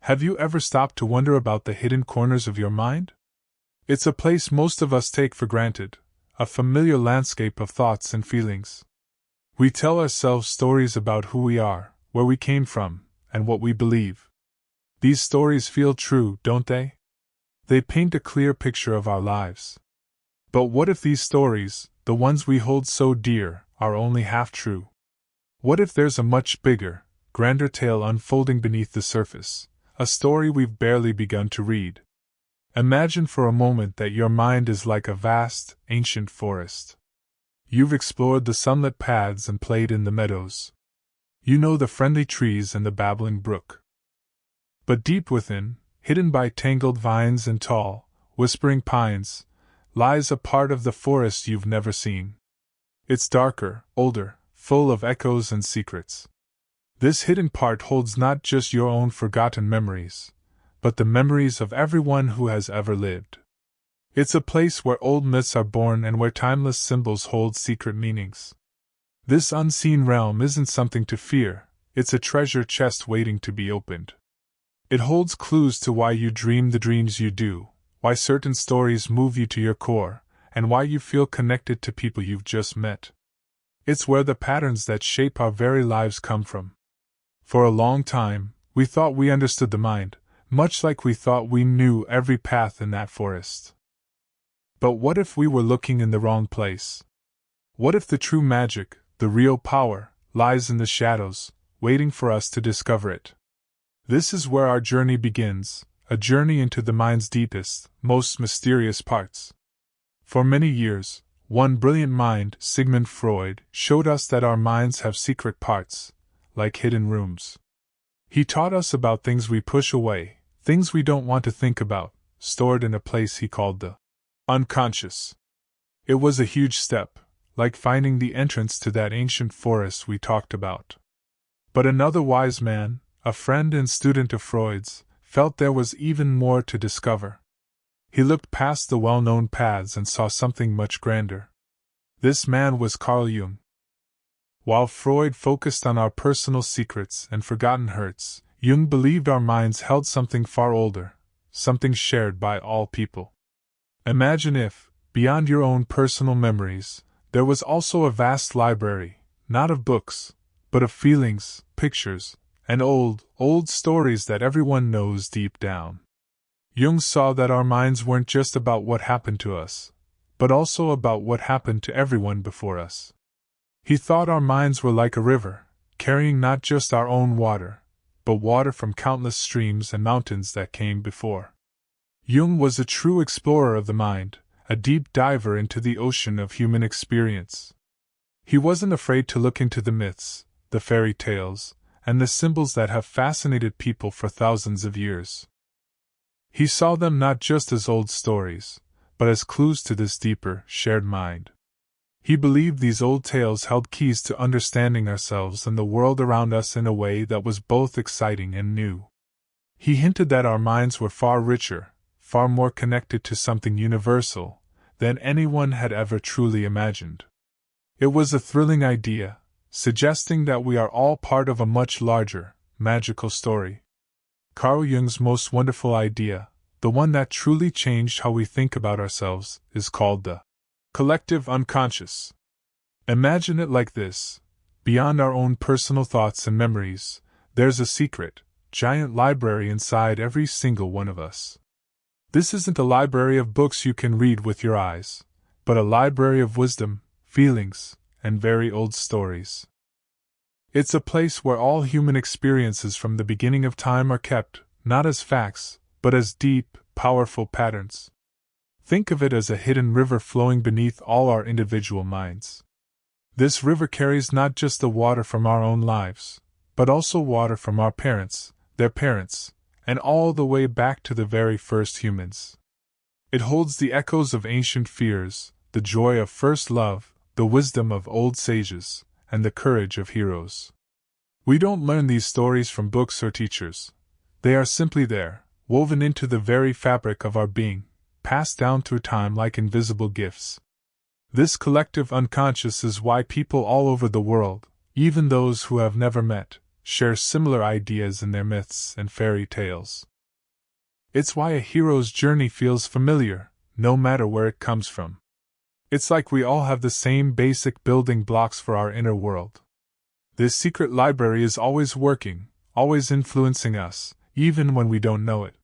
Have you ever stopped to wonder about the hidden corners of your mind? It's a place most of us take for granted, a familiar landscape of thoughts and feelings. We tell ourselves stories about who we are, where we came from, and what we believe. These stories feel true, don't they? They paint a clear picture of our lives. But what if these stories, the ones we hold so dear, are only half true? What if there's a much bigger, grander tale unfolding beneath the surface, a story we've barely begun to read? Imagine for a moment that your mind is like a vast, ancient forest. You've explored the sunlit paths and played in the meadows. You know the friendly trees and the babbling brook. But deep within, hidden by tangled vines and tall, whispering pines, lies a part of the forest you've never seen. It's darker, older, full of echoes and secrets. This hidden part holds not just your own forgotten memories, but the memories of everyone who has ever lived. It's a place where old myths are born and where timeless symbols hold secret meanings. This unseen realm isn't something to fear, it's a treasure chest waiting to be opened. It holds clues to why you dream the dreams you do, why certain stories move you to your core, and why you feel connected to people you've just met. It's where the patterns that shape our very lives come from. For a long time, we thought we understood the mind, much like we thought we knew every path in that forest. But what if we were looking in the wrong place? What if the true magic, the real power, lies in the shadows, waiting for us to discover it? This is where our journey begins, a journey into the mind's deepest, most mysterious parts. For many years, one brilliant mind, Sigmund Freud, showed us that our minds have secret parts, like hidden rooms. He taught us about things we push away, things we don't want to think about, stored in a place he called the unconscious. It was a huge step, like finding the entrance to that ancient forest we talked about. But another wise man, a friend and student of Freud's, felt there was even more to discover. He looked past the well-known paths and saw something much grander. This man was Carl Jung. While Freud focused on our personal secrets and forgotten hurts, Jung believed our minds held something far older, something shared by all people. Imagine if, beyond your own personal memories, there was also a vast library, not of books, but of feelings, pictures, and old stories that everyone knows deep down. Jung saw that our minds weren't just about what happened to us, but also about what happened to everyone before us. He thought our minds were like a river, carrying not just our own water, but water from countless streams and mountains that came before. Jung was a true explorer of the mind, a deep diver into the ocean of human experience. He wasn't afraid to look into the myths, the fairy tales, and the symbols that have fascinated people for thousands of years. He saw them not just as old stories, but as clues to this deeper, shared mind. He believed these old tales held keys to understanding ourselves and the world around us in a way that was both exciting and new. He hinted that our minds were far richer, far more connected to something universal, than anyone had ever truly imagined. It was a thrilling idea, suggesting that we are all part of a much larger, magical story. Carl Jung's most wonderful idea, the one that truly changed how we think about ourselves, is called the collective unconscious. Imagine it like this: beyond our own personal thoughts and memories, there's a secret, giant library inside every single one of us. This isn't a library of books you can read with your eyes, but a library of wisdom, feelings, and very old stories. It's a place where all human experiences from the beginning of time are kept, not as facts, but as deep, powerful patterns. Think of it as a hidden river flowing beneath all our individual minds. This river carries not just the water from our own lives, but also water from our parents, their parents, and all the way back to the very first humans. It holds the echoes of ancient fears, the joy of first love, the wisdom of old sages, and the courage of heroes. We don't learn these stories from books or teachers. They are simply there, woven into the very fabric of our being, passed down through time like invisible gifts. This collective unconscious is why people all over the world, even those who have never met, share similar ideas in their myths and fairy tales. It's why a hero's journey feels familiar, no matter where it comes from. It's like we all have the same basic building blocks for our inner world. This secret library is always working, always influencing us, even when we don't know it.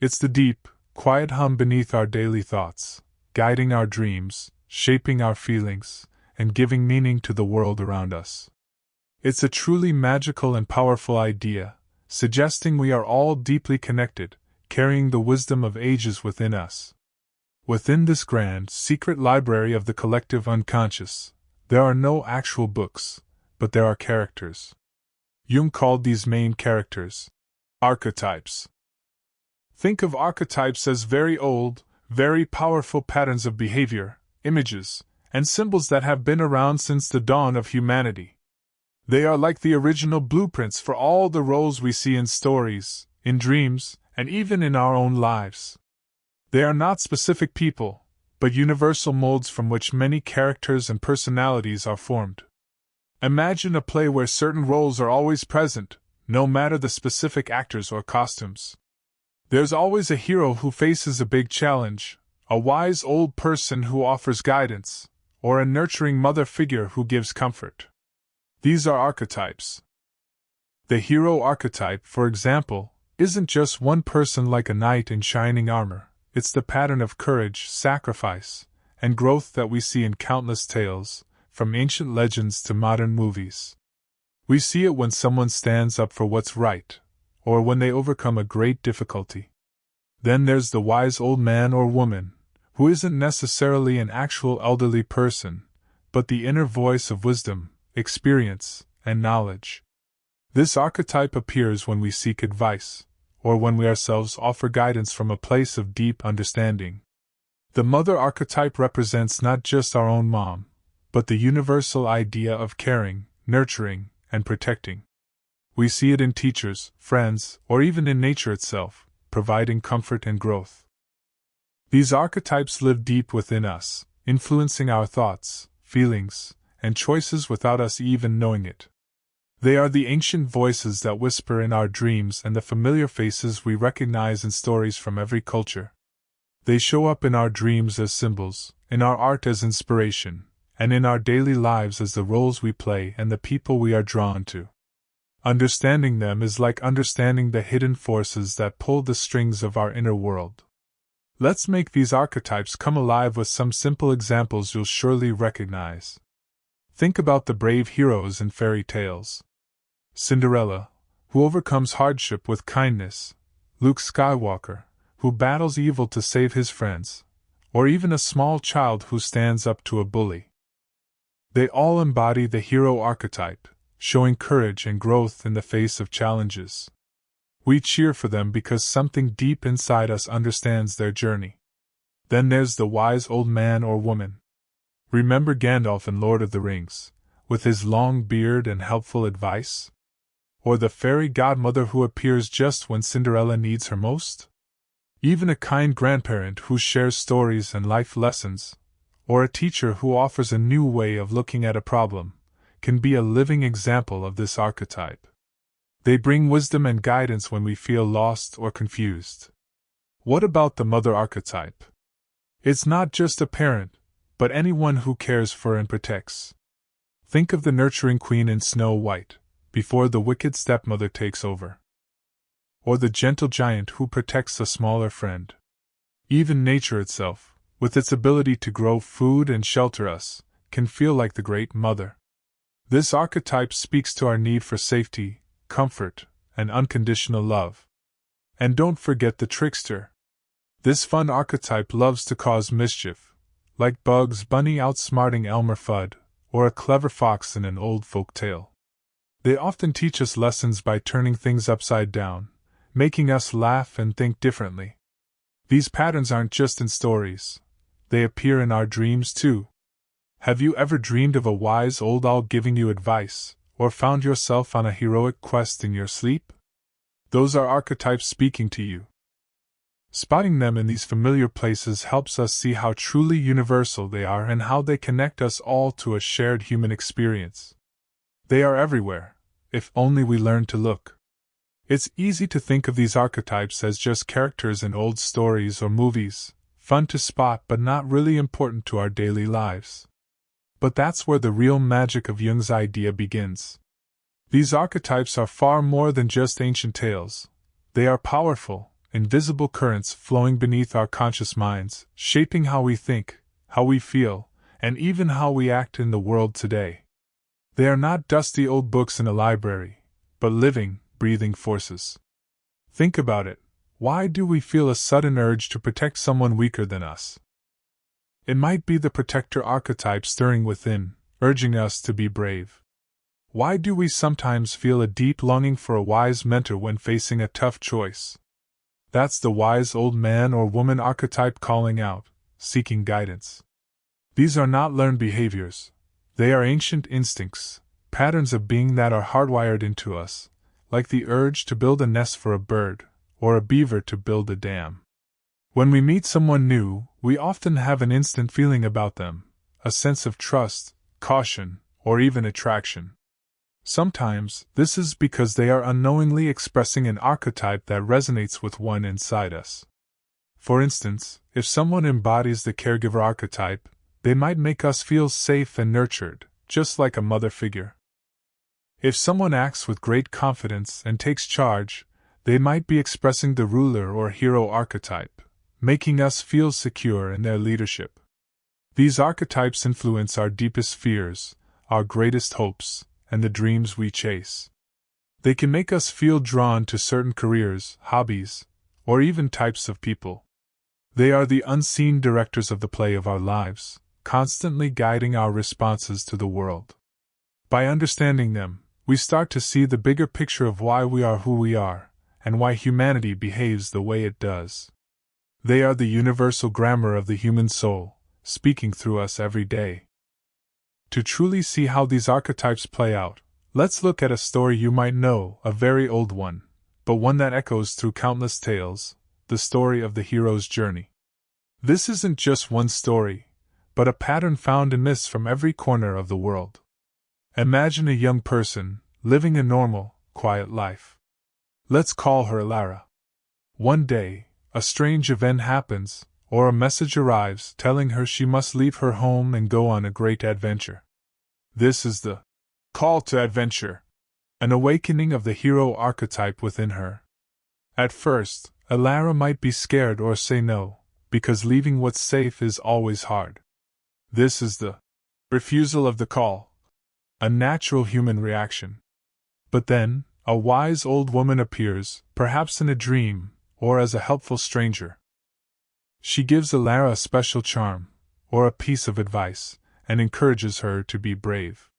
It's the deep, quiet hum beneath our daily thoughts, guiding our dreams, shaping our feelings, and giving meaning to the world around us. It's a truly magical and powerful idea, suggesting we are all deeply connected, carrying the wisdom of ages within us. Within this grand, secret library of the collective unconscious, there are no actual books, but there are characters. Jung called these main characters archetypes. Think of archetypes as very old, very powerful patterns of behavior, images, and symbols that have been around since the dawn of humanity. They are like the original blueprints for all the roles we see in stories, in dreams, and even in our own lives. They are not specific people, but universal molds from which many characters and personalities are formed. Imagine a play where certain roles are always present, no matter the specific actors or costumes. There's always a hero who faces a big challenge, a wise old person who offers guidance, or a nurturing mother figure who gives comfort. These are archetypes. The hero archetype, for example, isn't just one person like a knight in shining armor. It's the pattern of courage, sacrifice, and growth that we see in countless tales, from ancient legends to modern movies. We see it when someone stands up for what's right, or when they overcome a great difficulty. Then there's the wise old man or woman, who isn't necessarily an actual elderly person, but the inner voice of wisdom, experience, and knowledge. This archetype appears when we seek advice, or when we ourselves offer guidance from a place of deep understanding. The mother archetype represents not just our own mom, but the universal idea of caring, nurturing, and protecting. We see it in teachers, friends, or even in nature itself, providing comfort and growth. These archetypes live deep within us, influencing our thoughts, feelings, and choices without us even knowing it. They are the ancient voices that whisper in our dreams and the familiar faces we recognize in stories from every culture. They show up in our dreams as symbols, in our art as inspiration, and in our daily lives as the roles we play and the people we are drawn to. Understanding them is like understanding the hidden forces that pull the strings of our inner world. Let's make these archetypes come alive with some simple examples you'll surely recognize. Think about the brave heroes in fairy tales. Cinderella, who overcomes hardship with kindness, Luke Skywalker, who battles evil to save his friends, or even a small child who stands up to a bully. They all embody the hero archetype, showing courage and growth in the face of challenges. We cheer for them because something deep inside us understands their journey. Then there's the wise old man or woman. Remember Gandalf in Lord of the Rings, with his long beard and helpful advice? Or the fairy godmother who appears just when Cinderella needs her most? Even a kind grandparent who shares stories and life lessons, or a teacher who offers a new way of looking at a problem, can be a living example of this archetype. They bring wisdom and guidance when we feel lost or confused. What about the mother archetype? It's not just a parent, but anyone who cares for and protects. Think of the nurturing queen in Snow White, before the wicked stepmother takes over. Or the gentle giant who protects a smaller friend. Even nature itself, with its ability to grow food and shelter us, can feel like the great mother. This archetype speaks to our need for safety, comfort, and unconditional love. And don't forget the trickster. This fun archetype loves to cause mischief, like Bugs Bunny outsmarting Elmer Fudd, or a clever fox in an old folk tale. They often teach us lessons by turning things upside down, making us laugh and think differently. These patterns aren't just in stories, they appear in our dreams too. Have you ever dreamed of a wise old owl giving you advice, or found yourself on a heroic quest in your sleep? Those are archetypes speaking to you. Spotting them in these familiar places helps us see how truly universal they are and how they connect us all to a shared human experience. They are everywhere, if only we learned to look. It's easy to think of these archetypes as just characters in old stories or movies, fun to spot but not really important to our daily lives. But that's where the real magic of Jung's idea begins. These archetypes are far more than just ancient tales. They are powerful, invisible currents flowing beneath our conscious minds, shaping how we think, how we feel, and even how we act in the world today. They are not dusty old books in a library, but living, breathing forces. Think about it. Why do we feel a sudden urge to protect someone weaker than us? It might be the protector archetype stirring within, urging us to be brave. Why do we sometimes feel a deep longing for a wise mentor when facing a tough choice? That's the wise old man or woman archetype calling out, seeking guidance. These are not learned behaviors. They are ancient instincts, patterns of being that are hardwired into us, like the urge to build a nest for a bird, or a beaver to build a dam. When we meet someone new, we often have an instant feeling about them, a sense of trust, caution, or even attraction. Sometimes, this is because they are unknowingly expressing an archetype that resonates with one inside us. For instance, if someone embodies the caregiver archetype, they might make us feel safe and nurtured, just like a mother figure. If someone acts with great confidence and takes charge, they might be expressing the ruler or hero archetype, making us feel secure in their leadership. These archetypes influence our deepest fears, our greatest hopes, and the dreams we chase. They can make us feel drawn to certain careers, hobbies, or even types of people. They are the unseen directors of the play of our lives, constantly guiding our responses to the world. By understanding them, we start to see the bigger picture of why we are who we are, and why humanity behaves the way it does. They are the universal grammar of the human soul, speaking through us every day. To truly see how these archetypes play out, let's look at a story you might know, a very old one, but one that echoes through countless tales, the story of the hero's journey. This isn't just one story, but a pattern found in myths from every corner of the world. Imagine a young person, living a normal, quiet life. Let's call her Lara. One day, a strange event happens, or a message arrives telling her she must leave her home and go on a great adventure. This is the call to adventure, an awakening of the hero archetype within her. At first, Lara might be scared or say no, because leaving what's safe is always hard. This is the refusal of the call, a natural human reaction. But then, a wise old woman appears, perhaps in a dream, or as a helpful stranger. She gives Lara a special charm, or a piece of advice, and encourages her to be brave.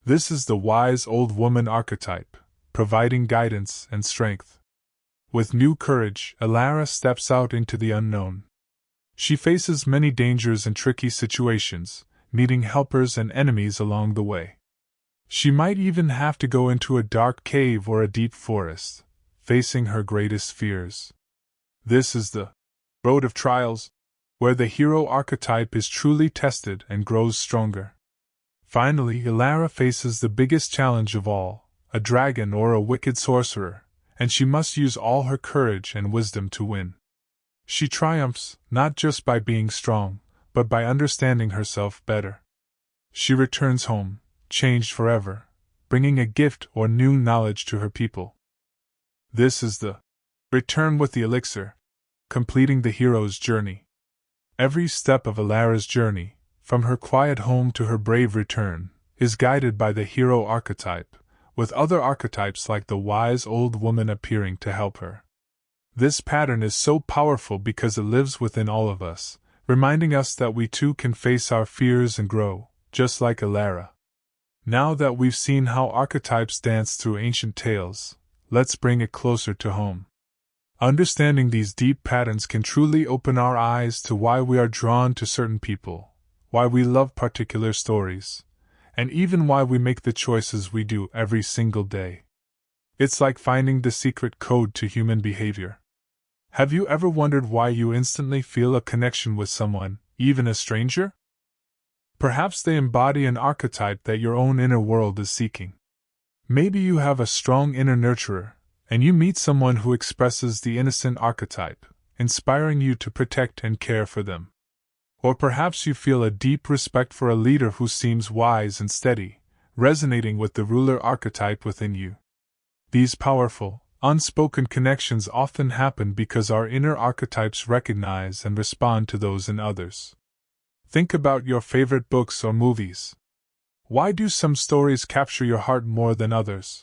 This is the wise old woman archetype, providing guidance and strength. With new courage, Lara steps out into the unknown. She faces many dangers and tricky situations, meeting helpers and enemies along the way. She might even have to go into a dark cave or a deep forest, facing her greatest fears. This is the road of trials, where the hero archetype is truly tested and grows stronger. Finally, Lara faces the biggest challenge of all, a dragon or a wicked sorcerer, and she must use all her courage and wisdom to win. She triumphs, not just by being strong, but by understanding herself better. She returns home, changed forever, bringing a gift or new knowledge to her people. This is the return with the elixir, completing the hero's journey. Every step of Lara's journey, from her quiet home to her brave return, is guided by the hero archetype, with other archetypes like the wise old woman appearing to help her. This pattern is so powerful because it lives within all of us, reminding us that we too can face our fears and grow, just like Lara. Now that we've seen how archetypes dance through ancient tales, let's bring it closer to home. Understanding these deep patterns can truly open our eyes to why we are drawn to certain people, why we love particular stories, and even why we make the choices we do every single day. It's like finding the secret code to human behavior. Have you ever wondered why you instantly feel a connection with someone, even a stranger? Perhaps they embody an archetype that your own inner world is seeking. Maybe you have a strong inner nurturer, and you meet someone who expresses the innocent archetype, inspiring you to protect and care for them. Or perhaps you feel a deep respect for a leader who seems wise and steady, resonating with the ruler archetype within you. These powerful, unspoken connections often happen because our inner archetypes recognize and respond to those in others. Think about your favorite books or movies. Why do some stories capture your heart more than others?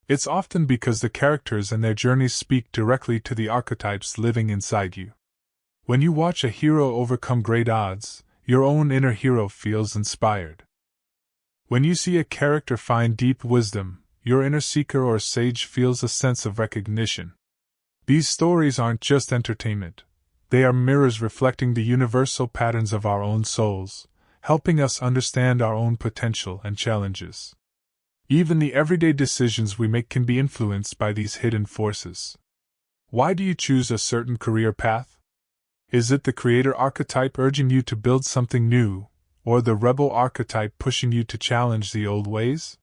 It's often because the characters and their journeys speak directly to the archetypes living inside you. When you watch a hero overcome great odds, your own inner hero feels inspired. When you see a character find deep wisdom, your inner seeker or sage feels a sense of recognition. These stories aren't just entertainment. They are mirrors reflecting the universal patterns of our own souls, helping us understand our own potential and challenges. Even the everyday decisions we make can be influenced by these hidden forces. Why do you choose a certain career path? Is it the creator archetype urging you to build something new, or the rebel archetype pushing you to challenge the old ways?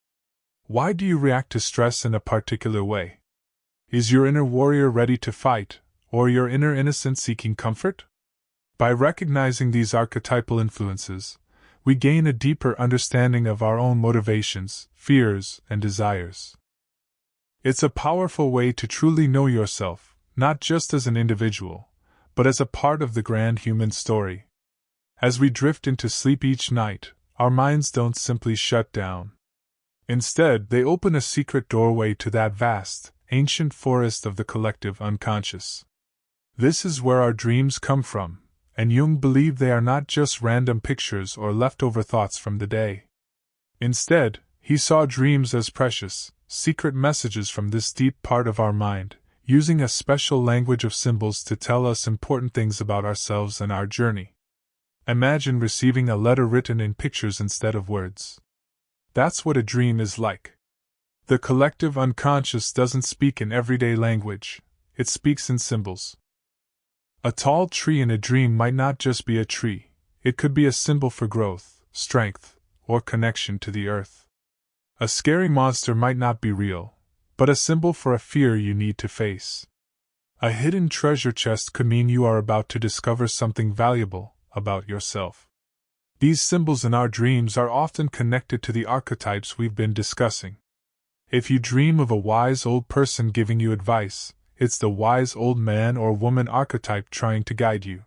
Why do you react to stress in a particular way? Is your inner warrior ready to fight, or your inner innocent seeking comfort? By recognizing these archetypal influences, we gain a deeper understanding of our own motivations, fears, and desires. It's a powerful way to truly know yourself, not just as an individual, but as a part of the grand human story. As we drift into sleep each night, our minds don't simply shut down. Instead, they open a secret doorway to that vast, ancient forest of the collective unconscious. This is where our dreams come from, and Jung believed they are not just random pictures or leftover thoughts from the day. Instead, he saw dreams as precious, secret messages from this deep part of our mind, using a special language of symbols to tell us important things about ourselves and our journey. Imagine receiving a letter written in pictures instead of words. That's what a dream is like. The collective unconscious doesn't speak in everyday language, it speaks in symbols. A tall tree in a dream might not just be a tree, it could be a symbol for growth, strength, or connection to the earth. A scary monster might not be real, but a symbol for a fear you need to face. A hidden treasure chest could mean you are about to discover something valuable about yourself. These symbols in our dreams are often connected to the archetypes we've been discussing. If you dream of a wise old person giving you advice, it's the wise old man or woman archetype trying to guide you.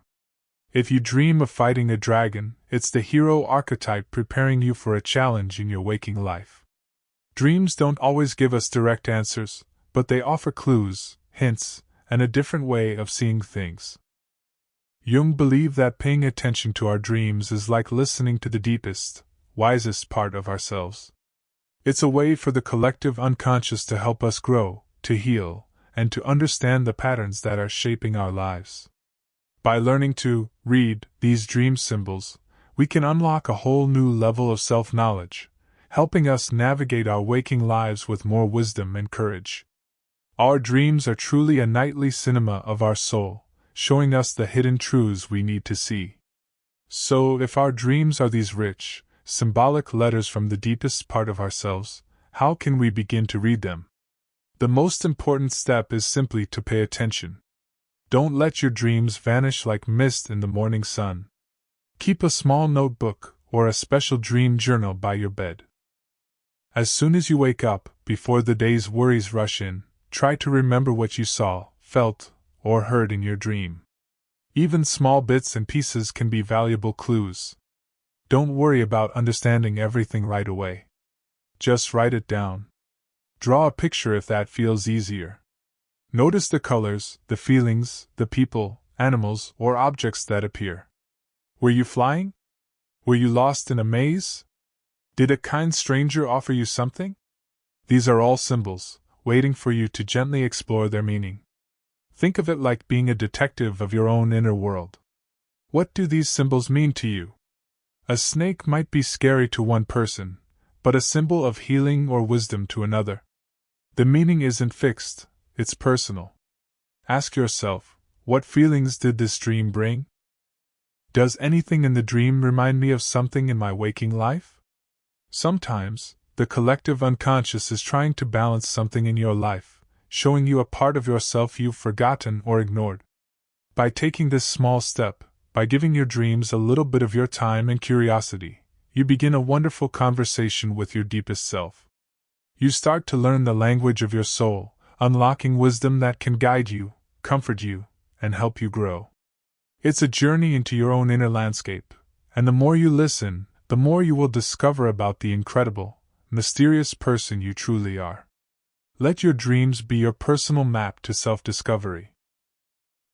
If you dream of fighting a dragon, it's the hero archetype preparing you for a challenge in your waking life. Dreams don't always give us direct answers, but they offer clues, hints, and a different way of seeing things. Jung believed that paying attention to our dreams is like listening to the deepest, wisest part of ourselves. It's a way for the collective unconscious to help us grow, to heal, and to understand the patterns that are shaping our lives. By learning to read these dream symbols, we can unlock a whole new level of self-knowledge, helping us navigate our waking lives with more wisdom and courage. Our dreams are truly a nightly cinema of our soul, showing us the hidden truths we need to see. So, if our dreams are these rich, symbolic letters from the deepest part of ourselves, how can we begin to read them? The most important step is simply to pay attention. Don't let your dreams vanish like mist in the morning sun. Keep a small notebook or a special dream journal by your bed. As soon as you wake up, before the day's worries rush in, try to remember what you saw, felt, or heard in your dream. Even small bits and pieces can be valuable clues. Don't worry about understanding everything right away. Just write it down. Draw a picture if that feels easier. Notice the colors, the feelings, the people, animals, or objects that appear. Were you flying? Were you lost in a maze? Did a kind stranger offer you something? These are all symbols, waiting for you to gently explore their meaning. Think of it like being a detective of your own inner world. What do these symbols mean to you? A snake might be scary to one person, but a symbol of healing or wisdom to another. The meaning isn't fixed, it's personal. Ask yourself, what feelings did this dream bring? Does anything in the dream remind me of something in my waking life? Sometimes, the collective unconscious is trying to balance something in your life, showing you a part of yourself you've forgotten or ignored. By taking this small step, by giving your dreams a little bit of your time and curiosity, you begin a wonderful conversation with your deepest self. You start to learn the language of your soul, unlocking wisdom that can guide you, comfort you, and help you grow. It's a journey into your own inner landscape, and the more you listen, the more you will discover about the incredible, mysterious person you truly are. Let your dreams be your personal map to self-discovery.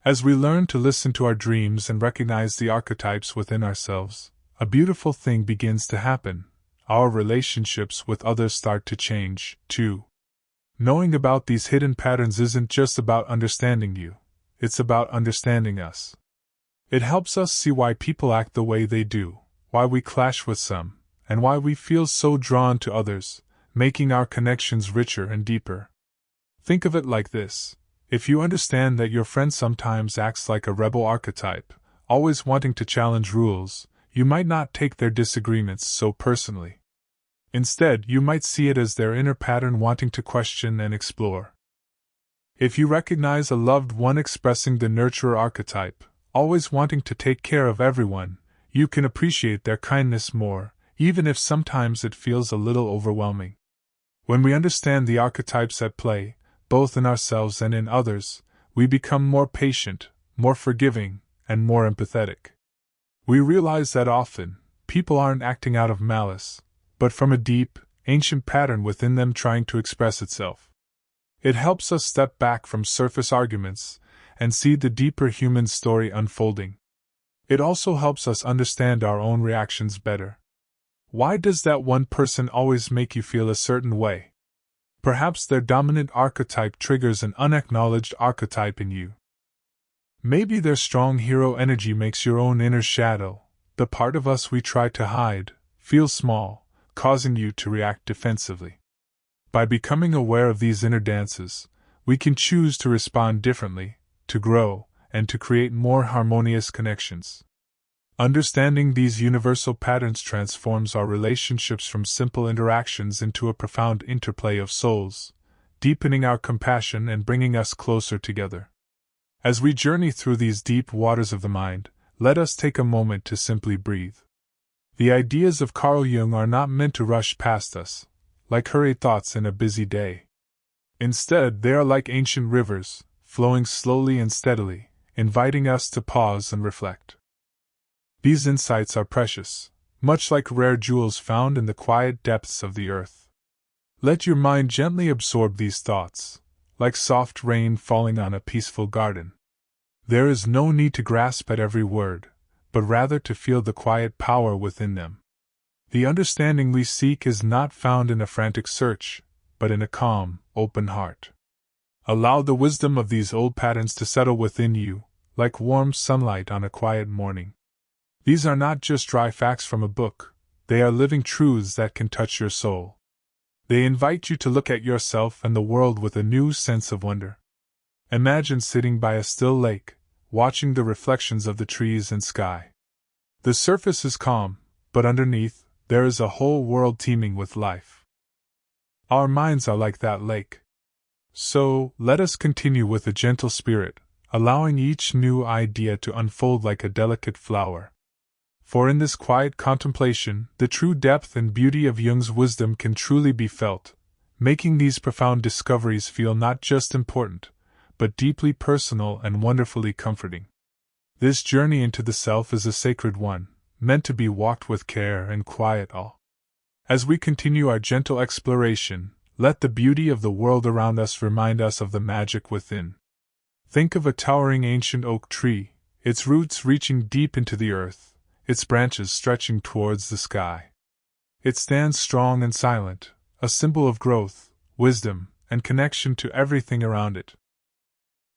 As we learn to listen to our dreams and recognize the archetypes within ourselves, a beautiful thing begins to happen. Our relationships with others start to change, too. Knowing about these hidden patterns isn't just about understanding you, it's about understanding us. It helps us see why people act the way they do, why we clash with some, and why we feel so drawn to others, making our connections richer and deeper. Think of it like this: if you understand that your friend sometimes acts like a rebel archetype, always wanting to challenge rules, you might not take their disagreements so personally. Instead, you might see it as their inner pattern wanting to question and explore. If you recognize a loved one expressing the nurturer archetype, always wanting to take care of everyone, you can appreciate their kindness more, even if sometimes it feels a little overwhelming. When we understand the archetypes at play, both in ourselves and in others, we become more patient, more forgiving, and more empathetic. We realize that often, people aren't acting out of malice, but from a deep, ancient pattern within them trying to express itself. It helps us step back from surface arguments and see the deeper human story unfolding. It also helps us understand our own reactions better. Why does that one person always make you feel a certain way? Perhaps their dominant archetype triggers an unacknowledged archetype in you. Maybe their strong hero energy makes your own inner shadow, the part of us we try to hide, feel small, causing you to react defensively. By becoming aware of these inner dances, we can choose to respond differently, to grow, and to create more harmonious connections. Understanding these universal patterns transforms our relationships from simple interactions into a profound interplay of souls, deepening our compassion and bringing us closer together. As we journey through these deep waters of the mind, let us take a moment to simply breathe. The ideas of Carl Jung are not meant to rush past us, like hurried thoughts in a busy day. Instead, they are like ancient rivers, flowing slowly and steadily, inviting us to pause and reflect. These insights are precious, much like rare jewels found in the quiet depths of the earth. Let your mind gently absorb these thoughts, like soft rain falling on a peaceful garden. There is no need to grasp at every word, but rather to feel the quiet power within them. The understanding we seek is not found in a frantic search, but in a calm, open heart. Allow the wisdom of these old patterns to settle within you, like warm sunlight on a quiet morning. These are not just dry facts from a book, they are living truths that can touch your soul. They invite you to look at yourself and the world with a new sense of wonder. Imagine sitting by a still lake, watching the reflections of the trees and sky. The surface is calm, but underneath, there is a whole world teeming with life. Our minds are like that lake. So, let us continue with a gentle spirit, allowing each new idea to unfold like a delicate flower. For in this quiet contemplation, the true depth and beauty of Jung's wisdom can truly be felt, making these profound discoveries feel not just important, but deeply personal and wonderfully comforting. This journey into the self is a sacred one, meant to be walked with care and quiet awe. As we continue our gentle exploration, let the beauty of the world around us remind us of the magic within. Think of a towering ancient oak tree, its roots reaching deep into the earth, its branches stretching towards the sky. It stands strong and silent, a symbol of growth, wisdom, and connection to everything around it.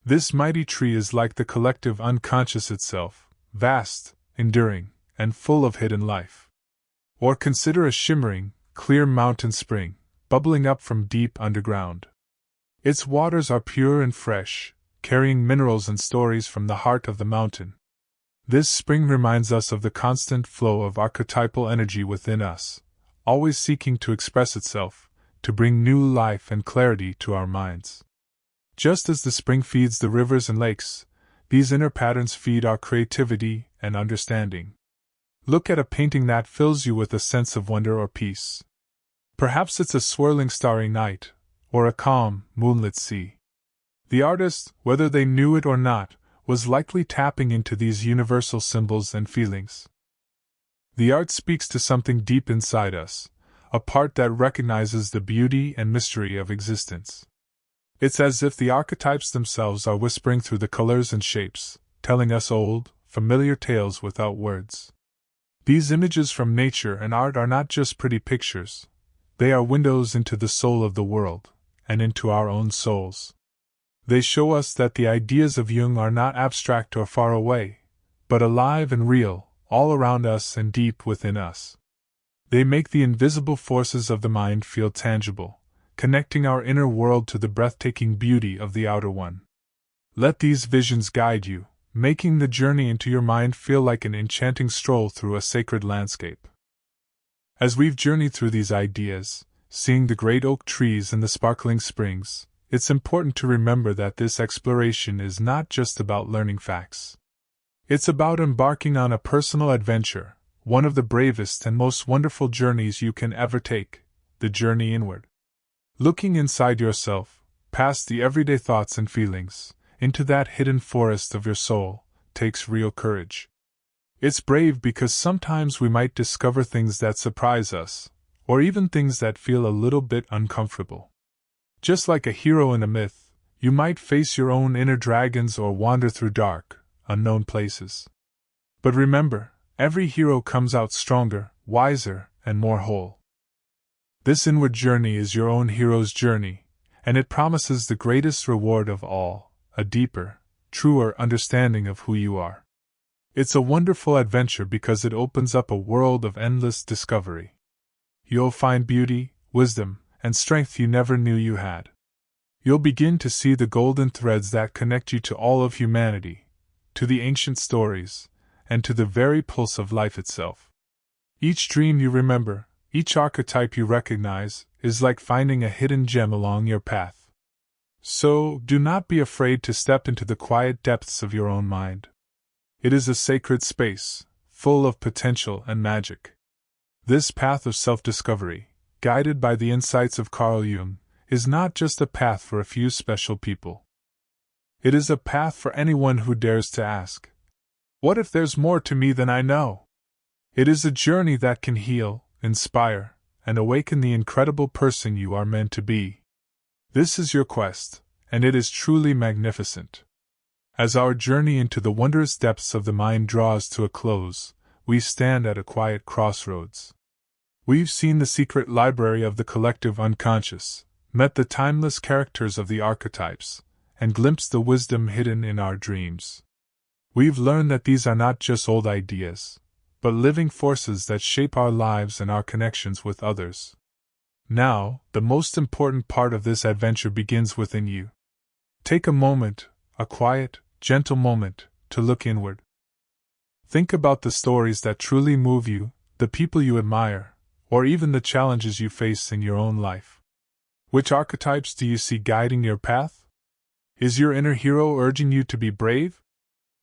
This mighty tree is like the collective unconscious itself, vast, enduring, and full of hidden life. Or consider a shimmering, clear mountain spring, bubbling up from deep underground. Its waters are pure and fresh, carrying minerals and stories from the heart of the mountain. This spring reminds us of the constant flow of archetypal energy within us, always seeking to express itself, to bring new life and clarity to our minds. Just as the spring feeds the rivers and lakes, these inner patterns feed our creativity and understanding. Look at a painting that fills you with a sense of wonder or peace. Perhaps it's a swirling starry night, or a calm, moonlit sea. The artist, whether they knew it or not, was likely tapping into these universal symbols and feelings. The art speaks to something deep inside us, a part that recognizes the beauty and mystery of existence. It's as if the archetypes themselves are whispering through the colors and shapes, telling us old, familiar tales without words. These images from nature and art are not just pretty pictures, they are windows into the soul of the world, and into our own souls. They show us that the ideas of Jung are not abstract or far away, but alive and real, all around us and deep within us. They make the invisible forces of the mind feel tangible, connecting our inner world to the breathtaking beauty of the outer one. Let these visions guide you, making the journey into your mind feel like an enchanting stroll through a sacred landscape. As we've journeyed through these ideas, seeing the great oak trees and the sparkling springs, it's important to remember that this exploration is not just about learning facts. It's about embarking on a personal adventure, one of the bravest and most wonderful journeys you can ever take, the journey inward. Looking inside yourself, past the everyday thoughts and feelings, into that hidden forest of your soul, takes real courage. It's brave because sometimes we might discover things that surprise us, or even things that feel a little bit uncomfortable. Just like a hero in a myth, you might face your own inner dragons or wander through dark, unknown places. But remember, every hero comes out stronger, wiser, and more whole. This inward journey is your own hero's journey, and it promises the greatest reward of all, a deeper, truer understanding of who you are. It's a wonderful adventure because it opens up a world of endless discovery. You'll find beauty, wisdom, and strength you never knew you had. You'll begin to see the golden threads that connect you to all of humanity, to the ancient stories, and to the very pulse of life itself. Each dream you remember, each archetype you recognize, is like finding a hidden gem along your path. So, do not be afraid to step into the quiet depths of your own mind. It is a sacred space, full of potential and magic. This path of self-discovery, guided by the insights of Carl Jung, is not just a path for a few special people. It is a path for anyone who dares to ask, "What if there's more to me than I know?" It is a journey that can heal, inspire, and awaken the incredible person you are meant to be. This is your quest, and it is truly magnificent. As our journey into the wondrous depths of the mind draws to a close, we stand at a quiet crossroads. We've seen the secret library of the collective unconscious, met the timeless characters of the archetypes, and glimpsed the wisdom hidden in our dreams. We've learned that these are not just old ideas, but living forces that shape our lives and our connections with others. Now, the most important part of this adventure begins within you. Take a moment, a quiet, gentle moment, to look inward. Think about the stories that truly move you, the people you admire, or even the challenges you face in your own life. Which archetypes do you see guiding your path? Is your inner hero urging you to be brave?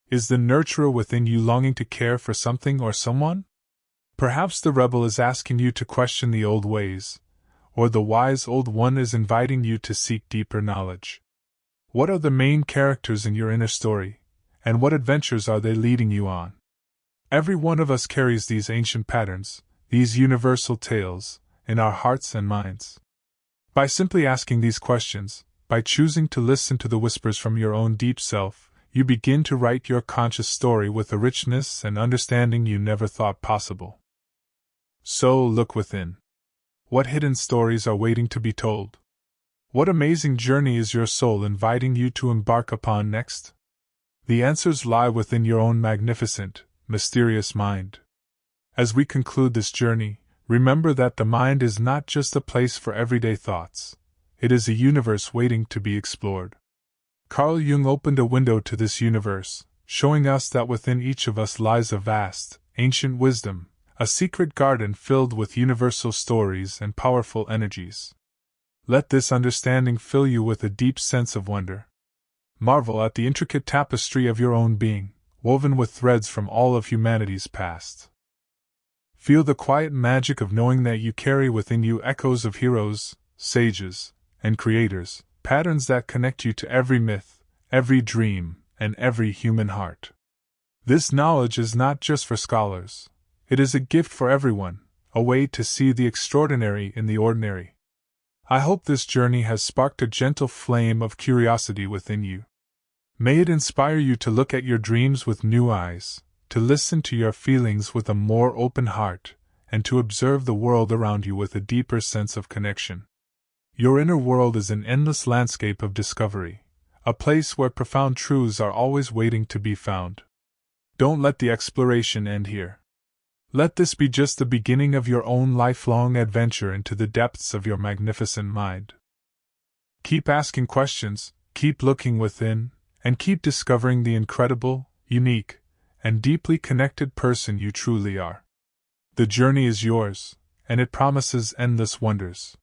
Is the nurturer within you longing to care for something or someone? Perhaps the rebel is asking you to question the old ways, or the wise old one is inviting you to seek deeper knowledge. What are the main characters in your inner story, and what adventures are they leading you on? Every one of us carries these ancient patterns, these universal tales, in our hearts and minds. By simply asking these questions, by choosing to listen to the whispers from your own deep self, you begin to write your conscious story with a richness and understanding you never thought possible. So look within. What hidden stories are waiting to be told? What amazing journey is your soul inviting you to embark upon next? The answers lie within your own magnificent, mysterious mind. As we conclude this journey, remember that the mind is not just a place for everyday thoughts. It is a universe waiting to be explored. Carl Jung opened a window to this universe, showing us that within each of us lies a vast, ancient wisdom, a secret garden filled with universal stories and powerful energies. Let this understanding fill you with a deep sense of wonder. Marvel at the intricate tapestry of your own being, woven with threads from all of humanity's past. Feel the quiet magic of knowing that you carry within you echoes of heroes, sages, and creators, patterns that connect you to every myth, every dream, and every human heart. This knowledge is not just for scholars. It is a gift for everyone, a way to see the extraordinary in the ordinary. I hope this journey has sparked a gentle flame of curiosity within you. May it inspire you to look at your dreams with new eyes, to listen to your feelings with a more open heart, and to observe the world around you with a deeper sense of connection. Your inner world is an endless landscape of discovery, a place where profound truths are always waiting to be found. Don't let the exploration end here. Let this be just the beginning of your own lifelong adventure into the depths of your magnificent mind. Keep asking questions, keep looking within, and keep discovering the incredible, unique, and deeply connected person you truly are. The journey is yours, and it promises endless wonders.